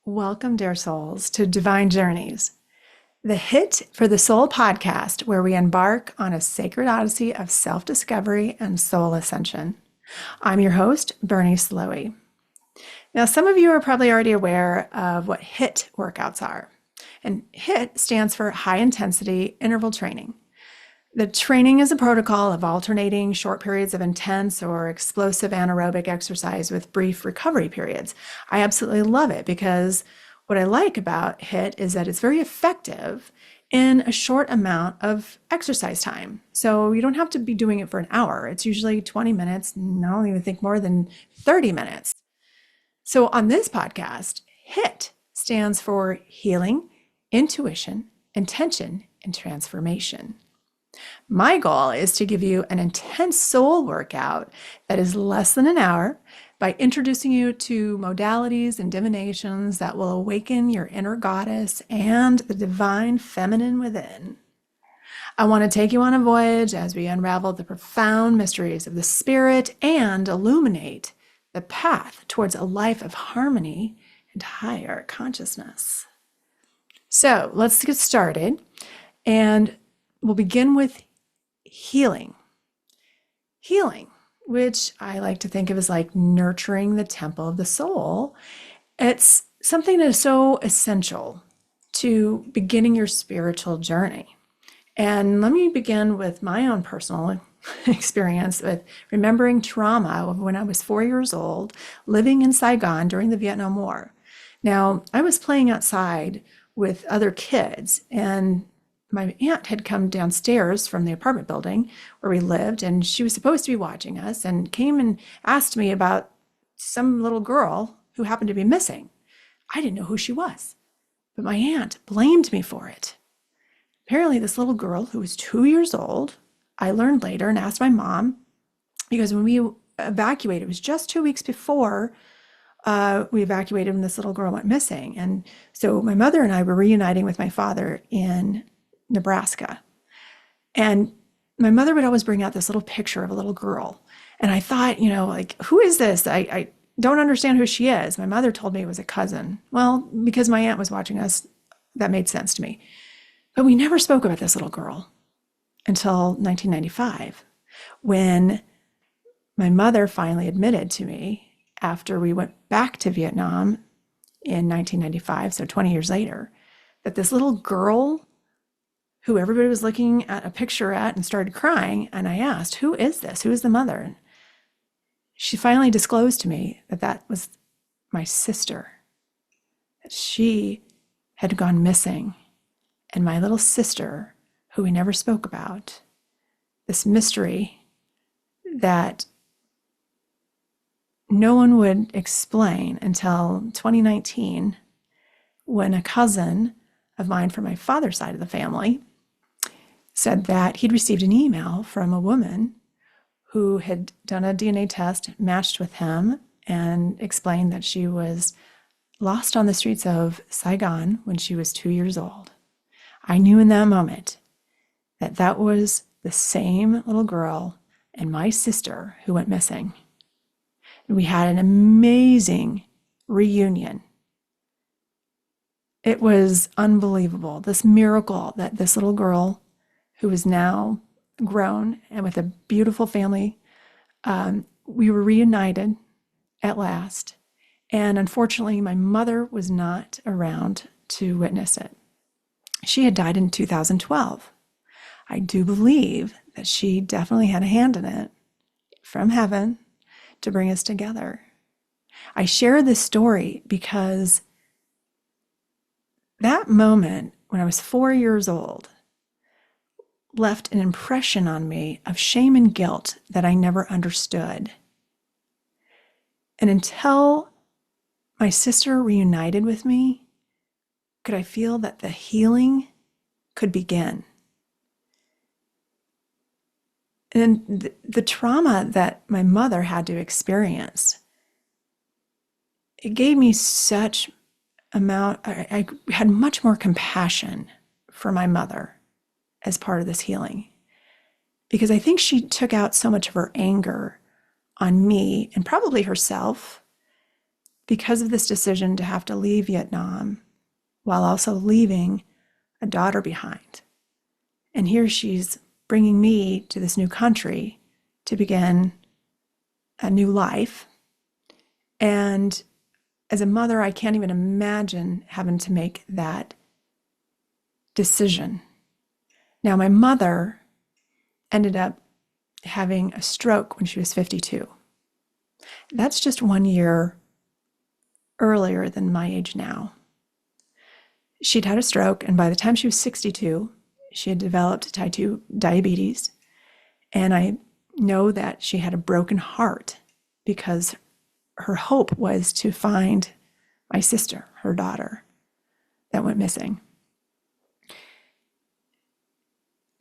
Welcome, dear souls, to Divine Journeys, the HIIT for the Soul podcast, where we embark on a sacred odyssey of self-discovery and soul ascension. I'm your host, Berni Slowey. Now, some of you are probably already aware of what HIIT workouts are. And HIIT stands for High Intensity Interval Training. The training is a protocol of alternating short periods of intense or explosive anaerobic exercise with brief recovery periods. I absolutely love it because what I like about HIIT is that it's very effective in a short amount of exercise time. So you don't have to be doing it for an hour. It's usually 20 minutes, and I don't even think more than 30 minutes. So on this podcast, HIIT stands for Healing, Intuition, Intention, and Transformation. My goal is to give you an intense soul workout that is less than an hour by introducing you to modalities and divinations that will awaken your inner goddess and the divine feminine within. I want to take you on a voyage as we unravel the profound mysteries of the spirit and illuminate the path towards a life of harmony and higher consciousness. So let's get started, and we'll begin with healing. Healing, which I like to think of as like nurturing the temple of the soul. It's something that is so essential to beginning your spiritual journey. And let me begin with my own personal experience with remembering trauma of when I was 4 years old, living in Saigon during the Vietnam War. Now, I was playing outside with other kids, and my aunt had come downstairs from the apartment building where we lived, and she was supposed to be watching us and came and asked me about some little girl who happened to be missing. I didn't know who she was, but my aunt blamed me for it. Apparently, this little girl who was 2 years old, I learned later and asked my mom, because when we evacuated, it was just 2 weeks before we evacuated when this little girl went missing. And so my mother and I were reuniting with my father in Nebraska. And my mother would always bring out this little picture of a little girl. And I thought, like, who is this? I don't understand who she is. My mother told me it was a cousin. Well, because my aunt was watching us, that made sense to me. But we never spoke about this little girl until 1995, when my mother finally admitted to me, after we went back to Vietnam in 1995, so 20 years later, that this little girl who everybody was looking at a picture at and started crying. And I asked, who is this? Who is the mother? And she finally disclosed to me that that was my sister, that she had gone missing. And my little sister, who we never spoke about, this mystery that no one would explain until 2019, when a cousin of mine from my father's side of the family said that he'd received an email from a woman who had done a DNA test, matched with him, and explained that she was lost on the streets of Saigon when she was 2 years old. I knew in that moment that that was the same little girl and my sister who went missing. And we had an amazing reunion. It was unbelievable, this miracle that this little girl, who is now grown and with a beautiful family, we were reunited at last. And unfortunately, my mother was not around to witness it. She had died in 2012. I do believe that she definitely had a hand in it from heaven to bring us together. I share this story because that moment when I was 4 years old left an impression on me of shame and guilt that I never understood. And until my sister reunited with me, could I feel that the healing could begin. And the trauma that my mother had to experience, it gave me such I had much more compassion for my mother as part of this healing, because I think she took out so much of her anger on me and probably herself because of this decision to have to leave Vietnam while also leaving a daughter behind. And here she's bringing me to this new country to begin a new life. And as a mother, I can't even imagine having to make that decision. Now, my mother ended up having a stroke when she was 52. That's just 1 year earlier than my age now. She'd had a stroke, and by the time she was 62, she had developed type 2 diabetes. And I know that she had a broken heart because her hope was to find my sister, her daughter, that went missing.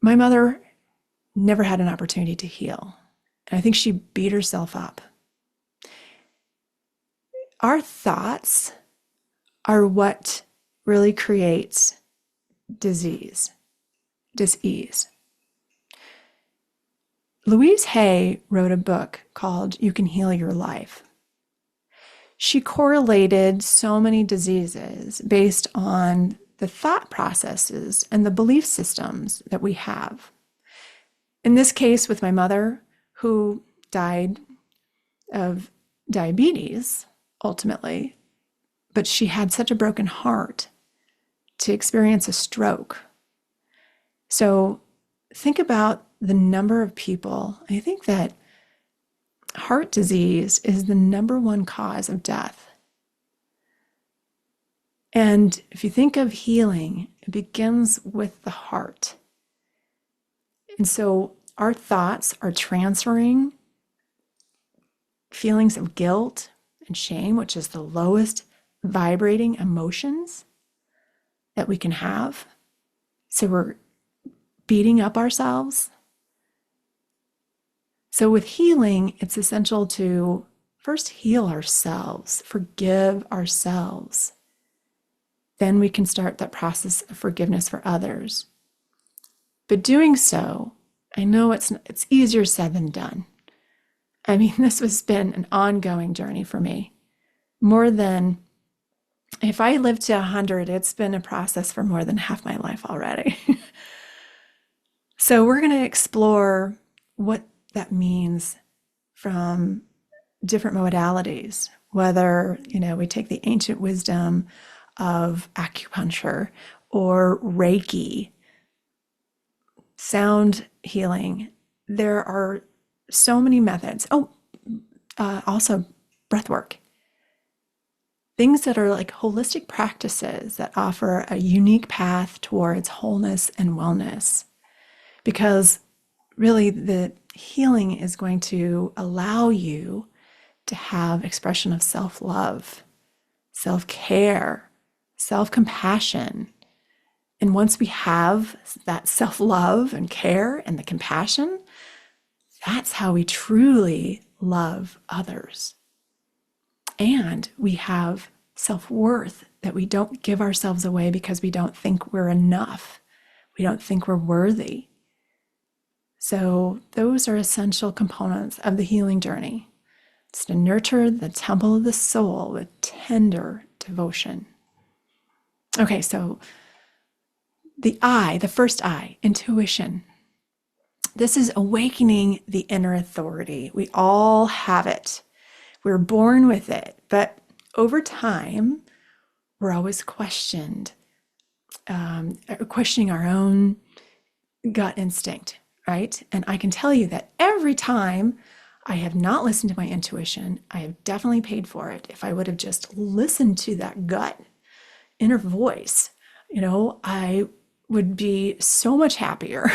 My mother never had an opportunity to heal. And I think she beat herself up. Our thoughts are what really creates disease. Louise Hay wrote a book called You Can Heal Your Life. She correlated so many diseases based on the thought processes and the belief systems that we have. In this case, with my mother, who died of diabetes, ultimately, but she had such a broken heart to experience a stroke. So think about the number of people. I think that heart disease is the number one cause of death. And if you think of healing, it begins with the heart. And so our thoughts are transferring feelings of guilt and shame, which is the lowest vibrating emotions that we can have. So we're beating up ourselves. So with healing, it's essential to first heal ourselves, forgive ourselves. Then we can start that process of forgiveness for others. But doing so, I know it's easier said than done. I mean, this has been an ongoing journey for me. More than, if I live to 100, it's been a process for more than half my life already. So we're going to explore what that means from different modalities, whether, we take the ancient wisdom of acupuncture or Reiki, sound healing. There are so many methods. Also breathwork. Things that are like holistic practices that offer a unique path towards wholeness and wellness. Because really the healing is going to allow you to have expression of self-love, self-care, self-compassion. And once we have that self-love and care and the compassion, that's how we truly love others. And we have self-worth, that we don't give ourselves away because we don't think we're enough. We don't think we're worthy. So those are essential components of the healing journey. It's to nurture the temple of the soul with tender devotion. Okay, so the first eye, intuition. This is awakening the inner authority. We all have it. We're born with it, but over time, we're always questioning our own gut instinct, right? And I can tell you that every time I have not listened to my intuition, I have definitely paid for it. If I would have just listened to that gut inner voice, I would be so much happier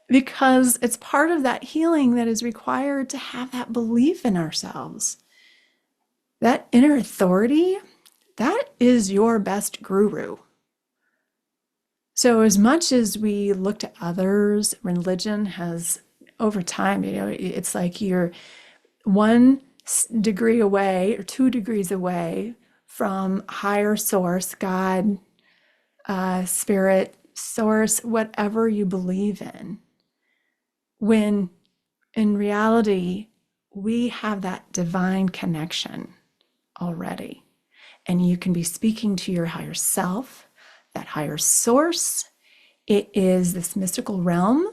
because it's part of that healing that is required to have that belief in ourselves. That inner authority, that is your best guru. So as much as we look to others, religion has, over time, it's like you're 1 degree away or 2 degrees away from higher source, God, spirit, source, whatever you believe in. When in reality, we have that divine connection already. And you can be speaking to your higher self, that higher source. It is this mystical realm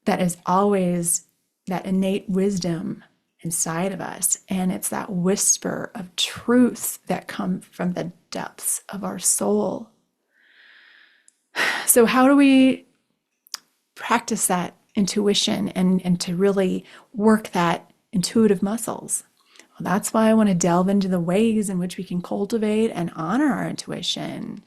that is always that innate wisdom inside of us. And it's that whisper of truth that comes from the depths of our soul. So how do we practice that intuition and to really work that intuitive muscles? Well, that's why I want to delve into the ways in which we can cultivate and honor our intuition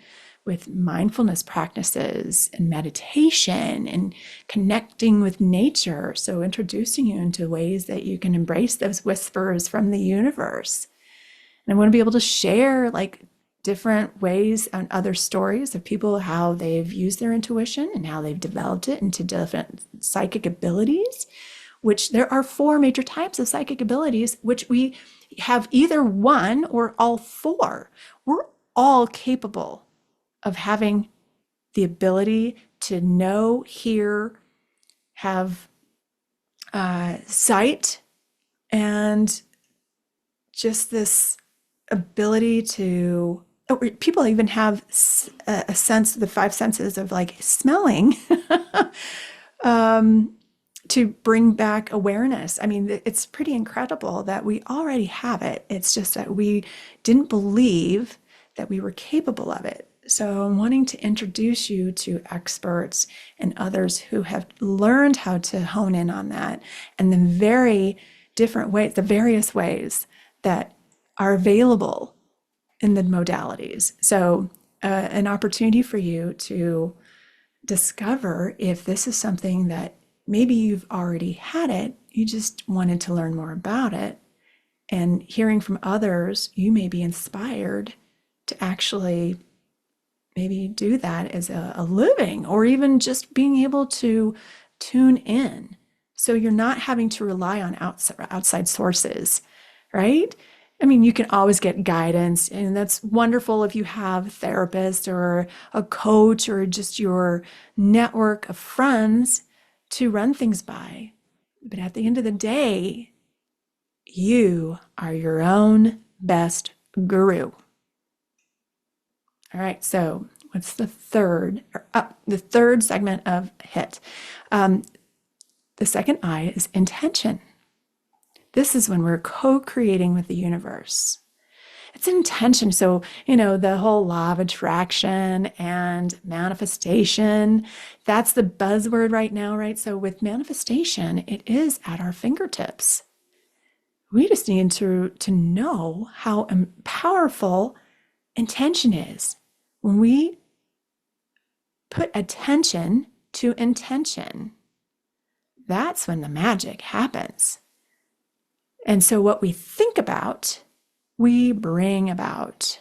with mindfulness practices and meditation and connecting with nature. So introducing you into ways that you can embrace those whispers from the universe. And I want to be able to share like different ways and other stories of people, how they've used their intuition and how they've developed it into different psychic abilities, which there are 4 major types of psychic abilities, which we have either one or all 4. We're all capable of having the ability to know, hear, have sight, and just this ability to, people even have a sense of the 5 senses of like smelling to bring back awareness. I mean, it's pretty incredible that we already have it. It's just that we didn't believe that we were capable of it. So I'm wanting to introduce you to experts and others who have learned how to hone in on that and the very different ways, the various ways that are available in the modalities. So an opportunity for you to discover if this is something that maybe you've already had it, you just wanted to learn more about it. And hearing from others, you may be inspired to actually maybe do that as a living, or even just being able to tune in. So you're not having to rely on outside sources, right? I mean, you can always get guidance, and that's wonderful if you have a therapist or a coach or just your network of friends to run things by. But at the end of the day, you are your own best guru. All right, so what's the third segment of HIIT? The second I is intention. This is when we're co-creating with the universe. It's intention. So, the whole law of attraction and manifestation, that's the buzzword right now, right? So with manifestation, it is at our fingertips. We just need to know how powerful intention is. When we put attention to intention, that's when the magic happens. And so what we think about, we bring about.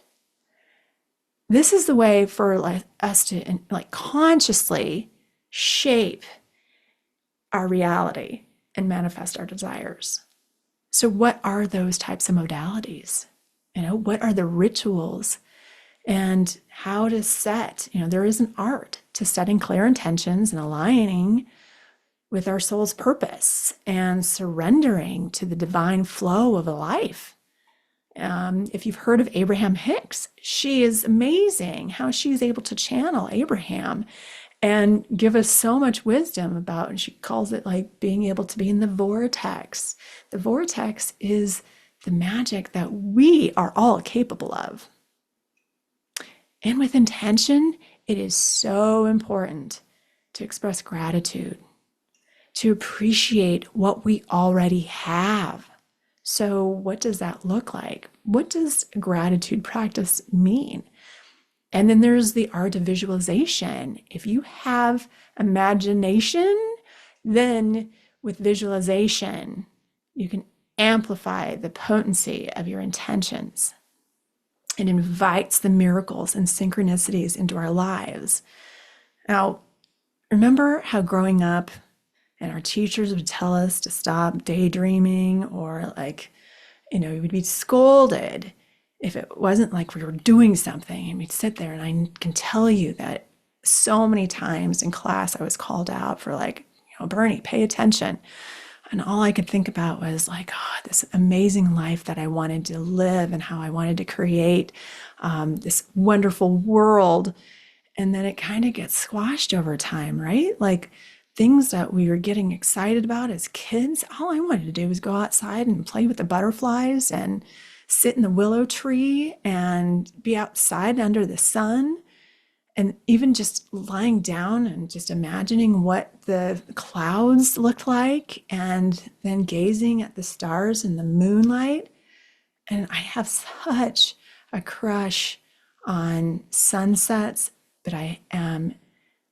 This is the way for us to consciously shape our reality and manifest our desires. So what are those types of modalities? What are the rituals and how to set, there is an art to setting clear intentions and aligning with our soul's purpose and surrendering to the divine flow of a life. If you've heard of Abraham Hicks, she is amazing how she's able to channel Abraham and give us so much wisdom about, and she calls it like being able to be in the vortex. The vortex is the magic that we are all capable of. And with intention, it is so important to express gratitude, to appreciate what we already have. So what does that look like? What does gratitude practice mean? And then there's the art of visualization. If you have imagination, then with visualization, you can amplify the potency of your intentions. It invites the miracles and synchronicities into our lives. Now, remember how growing up and our teachers would tell us to stop daydreaming, or we would be scolded if it wasn't like we were doing something, and we'd sit there. And I can tell you that so many times in class I was called out for Berni, pay attention. And all I could think about was like, oh, this amazing life that I wanted to live and how I wanted to create this wonderful world. And then it kind of gets squashed over time, right? Like things that we were getting excited about as kids, all I wanted to do was go outside and play with the butterflies and sit in the willow tree and be outside under the sun. And even just lying down and just imagining what the clouds looked like and then gazing at the stars in the moonlight. And I have such a crush on sunsets, but I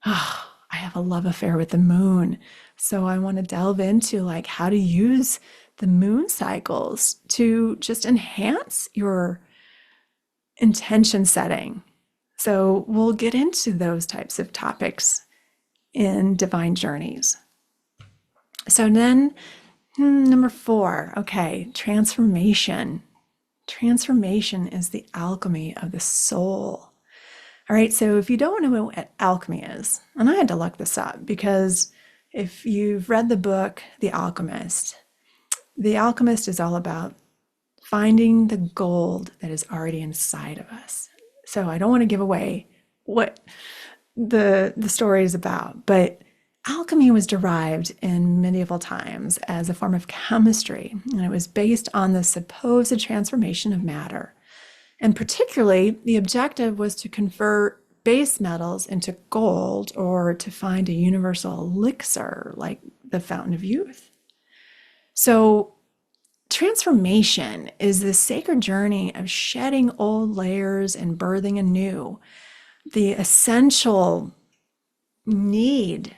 have a love affair with the moon. So I want to delve into like how to use the moon cycles to just enhance your intention setting. So we'll get into those types of topics in Divine Journeys. So then, number 4, okay, transformation. Transformation is the alchemy of the soul. All right, so if you don't know what alchemy is, and I had to look this up because if you've read the book, The Alchemist is all about finding the gold that is already inside of us. So I don't want to give away what the story is about, but alchemy was derived in medieval times as a form of chemistry, and it was based on the supposed transformation of matter. And particularly, the objective was to convert base metals into gold or to find a universal elixir like the fountain of youth. So transformation is the sacred journey of shedding old layers and birthing anew. The essential need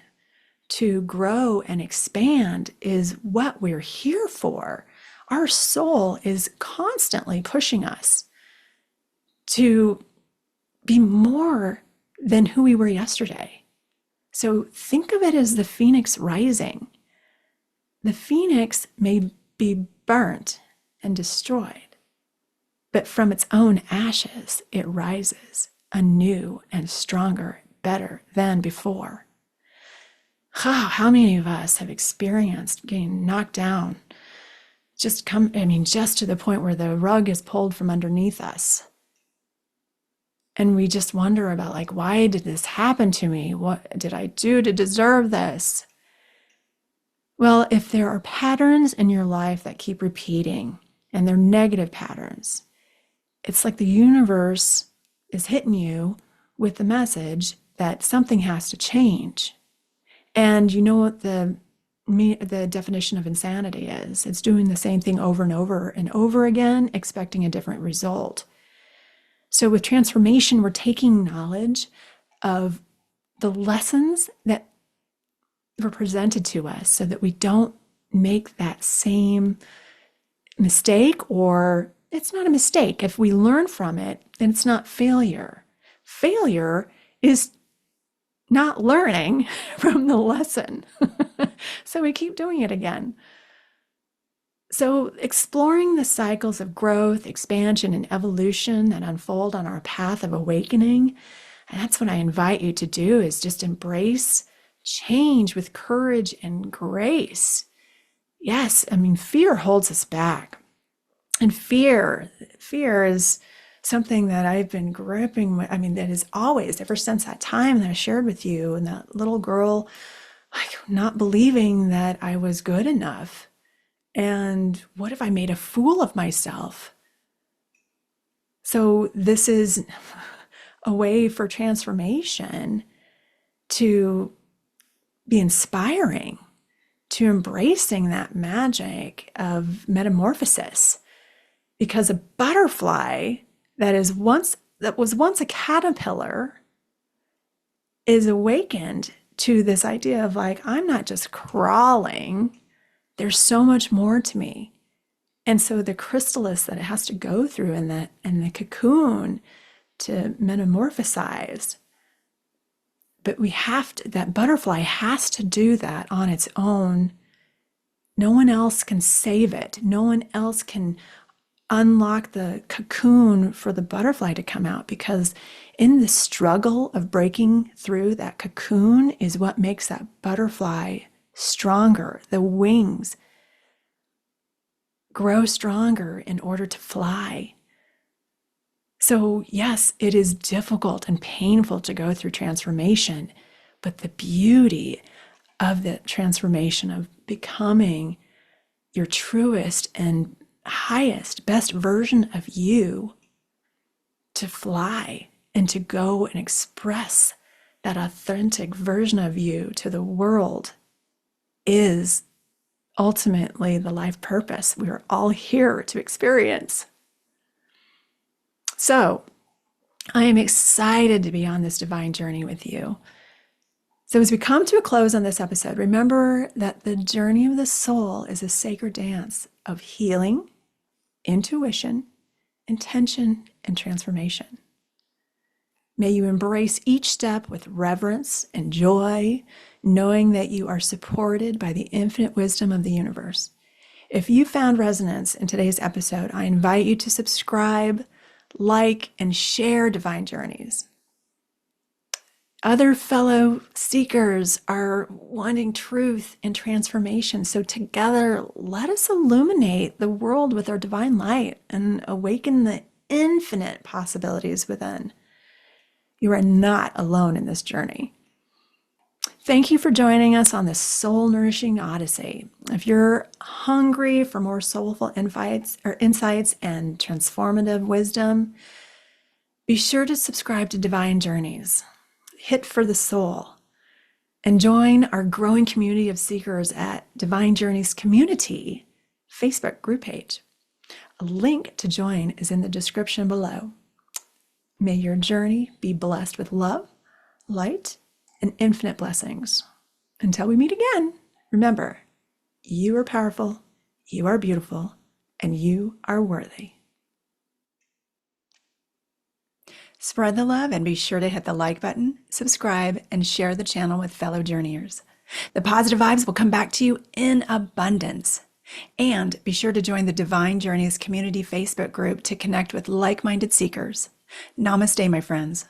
to grow and expand is what we're here for. Our soul is constantly pushing us to be more than who we were yesterday. So think of it as the phoenix rising. The phoenix may be burnt and destroyed, but from its own ashes, it rises anew and stronger, better than before. How many of us have experienced getting knocked down, just to the point where the rug is pulled from underneath us? And we just wonder about like, why did this happen to me? What did I do to deserve this? Well, if there are patterns in your life that keep repeating and they're negative patterns, it's like the universe is hitting you with the message that something has to change. And you know what the definition of insanity is? It's doing the same thing over and over and over again, expecting a different result. So with transformation, we're taking knowledge of the lessons that were presented to us so that we don't make that same mistake, or it's not a mistake. If we learn from it, then it's not failure. Failure is not learning from the lesson. So we keep doing it again. So exploring the cycles of growth, expansion, and evolution that unfold on our path of awakening, and that's what I invite you to do, is just embrace change with courage and grace. Yes, fear holds us back. And fear is something that I've been gripping with. That is always, ever since that time that I shared with you, and that little girl, like not believing that I was good enough. And what if I made a fool of myself? So this is a way for transformation to be inspiring, to embracing that magic of metamorphosis. Because a butterfly that was once a caterpillar is awakened to this idea of like, I'm not just crawling, there's so much more to me. And so the chrysalis that it has to go through and the cocoon to metamorphosize, but that butterfly has to do that on its own. No one else can save it. No one else can unlock the cocoon for the butterfly to come out, because in the struggle of breaking through that cocoon is what makes that butterfly stronger. The wings grow stronger in order to fly. So, yes, it is difficult and painful to go through transformation, but the beauty of the transformation of becoming your truest and highest, best version of you, to fly and to go and express that authentic version of you to the world, is ultimately the life purpose we are all here to experience. So, I am excited to be on this divine journey with you. So, as we come to a close on this episode, remember that the journey of the soul is a sacred dance of healing, intuition, intention, and transformation. May you embrace each step with reverence and joy, knowing that you are supported by the infinite wisdom of the universe. If you found resonance in today's episode, I invite you to subscribe, like, and share Divine Journeys. Other fellow seekers are wanting truth and transformation. So together, let us illuminate the world with our divine light and awaken the infinite possibilities within. You are not alone in this journey. Thank you for joining us on this soul-nourishing odyssey. If you're hungry for more soulful insights and transformative wisdom, be sure to subscribe to Divine Journeys, HIIT for the Soul, and join our growing community of seekers at Divine Journeys Community Facebook group page. A link to join is in the description below. May your journey be blessed with love, light, and infinite blessings. Until we meet again, remember, you are powerful, you are beautiful, and you are worthy. Spread the love and be sure to hit the like button, subscribe, and share the channel with fellow journeyers. The positive vibes will come back to you in abundance. And be sure to join the Divine Journeys Community Facebook group to connect with like-minded seekers. Namaste, my friends.